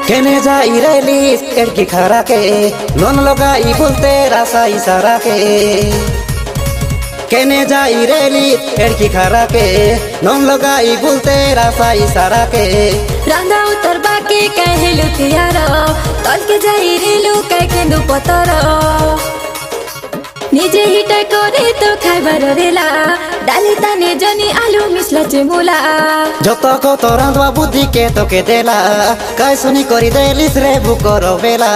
केने जाई रेलिस एड़की खरा के नोन लगाई बोलते रासा इशारा के केने जाई रेलिस एड़की खरा के नोन लगाई बोलते रासा इशारा के रांदा उतर बाकी कहे लुथियार तल के जाई रेलु कहे केंदु पतर निजे हिटा करे तो खाइबार रेला डाली ताने जनी आलू मिसला चेमुला जतो को तो रांधवा बुद्धि के तो के देला काय सुनी करी देलिस रे बुकर बेला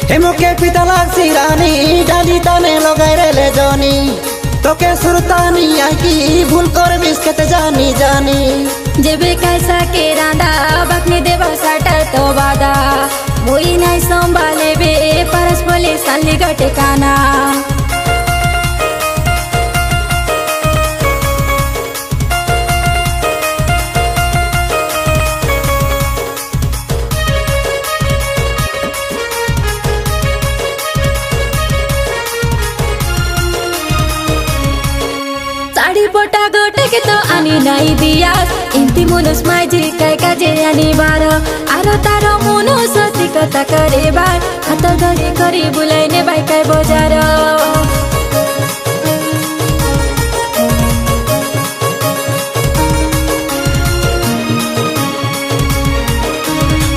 हेमो के पिता लागसी रानी डाली ताने लगाई रेले जनी तो के सुरतानी आकी भूल कर बिस्केट जानी जानी जेबे कैसा के रांदा बकनी देवा साटा तो बादा मोई नाई संभाले बे परस बोले साली गटे काना साड़ी पोटा गोटे के तो आनी नहीं दिया इंती मुनुस माजी काय काजे आनी बारो आरो तारो मुनु सती कथा करे बार हाथ धरी करी बुलाइने बाई काय बजार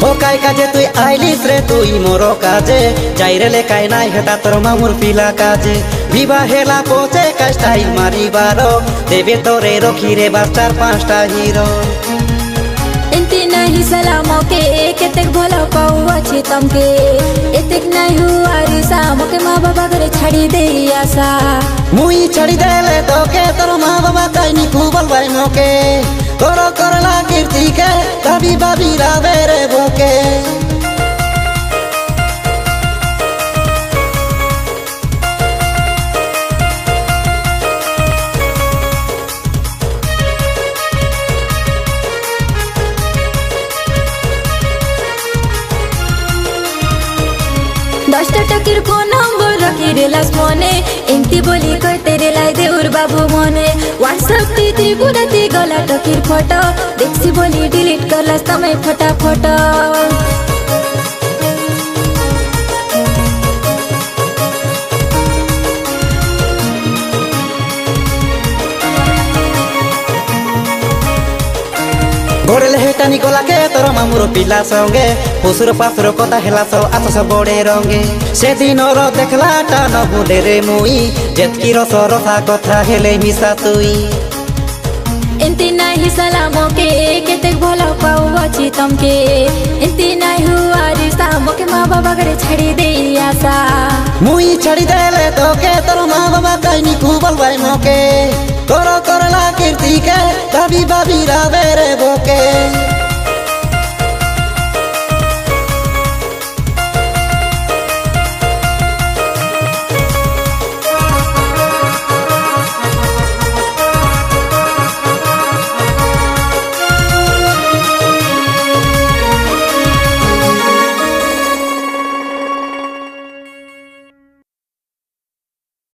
ओ काय काजे तुई आइलिस रे तुई मोरो काजे जाई रेले काय नाई हेता तोर मामुर पिला काजे विवाह हेला पोचे का स्टाइल मारी बारो देवे तोरे रोखी रे बार 4-5टा हीरो इंती नहीं सलामो के केतेक भलो पाऊ अछि तमके एतेक नहीं हुआ रिसा मोके माँ बाबा घरे छाड़ी दे आशा मुई छड़ी देले तो के तोर माँ बाबा काई नी खूबल भाई मोके तोरो करला कीर्ति के कभी बाबी रावे रे बोके दशटा टकीर को नंबर रखी रेलास मने एमती बोली करते रेलाई देउर बाबू मने व्हाट्सएप ती त्रिपुराती गला टकीर फोटो देखसी बोली डिलीट करलास तमै फटाफट गोड़े हेटानी गोला के तोर मामुर पिला संगे पुसुर पासुर कथा हेला सो आस बड़े रंगे से दिन रो देखला टा न भूले रे मुई जेतकी रस रसा कथा हेले मिसा तुई एंती नहीं सलामो के केतेक भलो पाऊ अछि तमके एंती नहीं हुआ रिश्ता मोके माँ बाबा घरे छाड़ी दे आशा मुई छड़ी देले तो के तोर माँ बाबा काई नी खूबल भाई मोके तोरो करला कीर्ति के कभी बाबी रावे रे बोके।